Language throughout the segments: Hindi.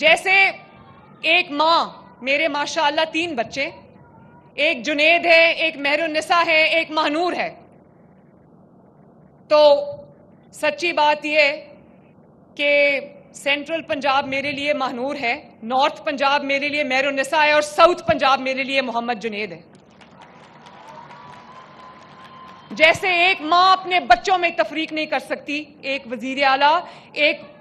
जैसे एक माँ, मेरे माशाअल्लाह 3 बच्चे, एक जुनेद है, एक मेहरुन्निसा है, एक महानूर है। तो सच्ची बात यह कि सेंट्रल पंजाब मेरे लिए महानूर है, नॉर्थ पंजाब मेरे लिए मेहरुन्निसा है और साउथ पंजाब मेरे लिए मोहम्मद जुनेद है। जैसे एक माँ अपने बच्चों में तफरीक नहीं कर सकती, एक वजीर आला, एक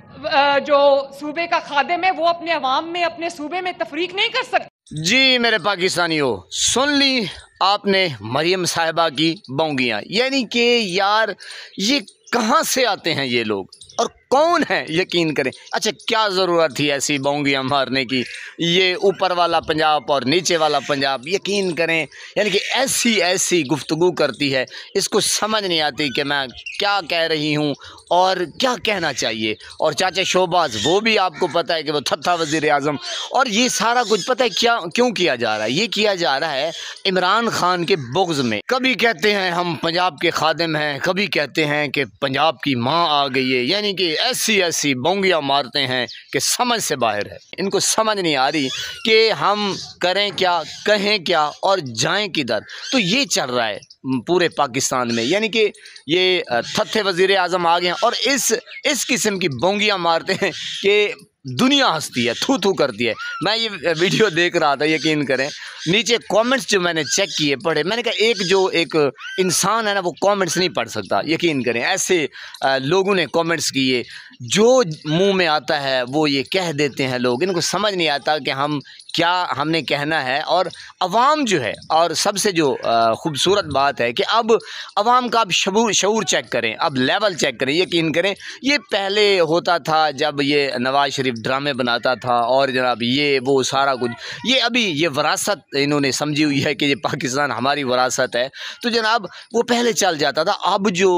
जो सूबे का खादिम है, वो अपने अवाम में, अपने सूबे में तफरीक नहीं कर सकती। जी मेरे पाकिस्तानियों, सुन ली आपने मरियम साहिबा की बोंगियाँ। यानी कि यार ये कहाँ से आते हैं ये लोग और कौन है, यकीन करें। अच्छा, क्या ज़रूरत थी ऐसी बोंगियाँ मारने की? ये ऊपर वाला पंजाब और नीचे वाला पंजाब, यकीन करें यानी कि ऐसी ऐसी गुफ्तगू करती है, इसको समझ नहीं आती कि मैं क्या कह रही हूँ और क्या कहना चाहिए। और चाचा शोबाज, वो भी आपको पता है कि वो थत्था वज़ीर आज़म, और ये सारा कुछ पता है क्या क्यों किया जा रहा है? ये किया जा रहा है इमरान खान के बुग़्ज़ में। कभी कहते हैं हम पंजाब के खादिम हैं, कभी कहते हैं कि पंजाब की माँ आ गई है, यानी कि ऐसी ऐसी बोंगियाँ मारते हैं कि समझ से बाहर है। इनको समझ नहीं आ रही कि हम करें क्या, कहें क्या और जाएं किधर। तो ये चल रहा है पूरे पाकिस्तान में, यानी कि ये थत्थे वज़ीर आज़म आ गए हैं और इस किस्म की बोंगियाँ मारते हैं कि दुनिया हंसती है, थू थू करती है। मैं ये वीडियो देख रहा था, यकीन करें नीचे कमेंट्स जो मैंने चेक किए, पढ़े, मैंने कहा एक इंसान है ना, वो कमेंट्स नहीं पढ़ सकता। यकीन करें ऐसे लोगों ने कमेंट्स किए, जो मुंह में आता है वो ये कह देते हैं लोग। इनको समझ नहीं आता कि हम क्या हमने कहना है। और अवाम जो है, और सबसे जो ख़ूबसूरत बात है कि अब अवाम का अब शऊर चेक करें, अब लेवल चेक करें। यकीन करें ये पहले होता था जब ये नवाज शरीफ ड्रामे बनाता था और जनाब ये वो सारा कुछ, ये अभी ये विरासत इन्होंने समझी हुई है कि ये पाकिस्तान हमारी विरासत है, तो जनाब वो पहले चल जाता था। अब जो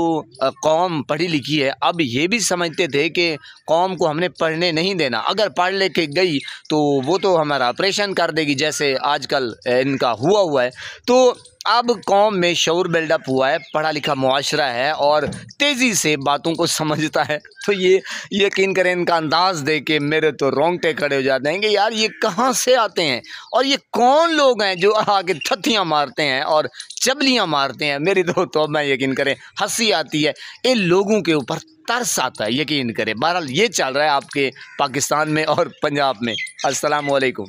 कौम पढ़ी लिखी है, अब ये भी समझते थे कि कौम को हमने पढ़ने नहीं देना, अगर पढ़ ले के गई तो वो तो हमारा ऑपरेशन कर देगी, जैसे आजकल इनका हुआ है। तो अब कौम में शऊर बिल्डअप हुआ है, पढ़ा लिखा मुआशरा है और तेज़ी से बातों को समझता है। तो ये यकीन करें इनका अंदाज़ दे के मेरे तो रोंगटे खड़े हो जाते हैं कि यार ये कहाँ से आते हैं और ये कौन लोग हैं जो आके थत्थियाँ मारते हैं और चबलियाँ मारते हैं। मेरी तो मैं यकीन करें हंसी आती है, इन लोगों के ऊपर तरस आता है। यकीन करें बहरहाल ये चल रहा है आपके पाकिस्तान में और पंजाब में। अस्सलाम वालेकुम।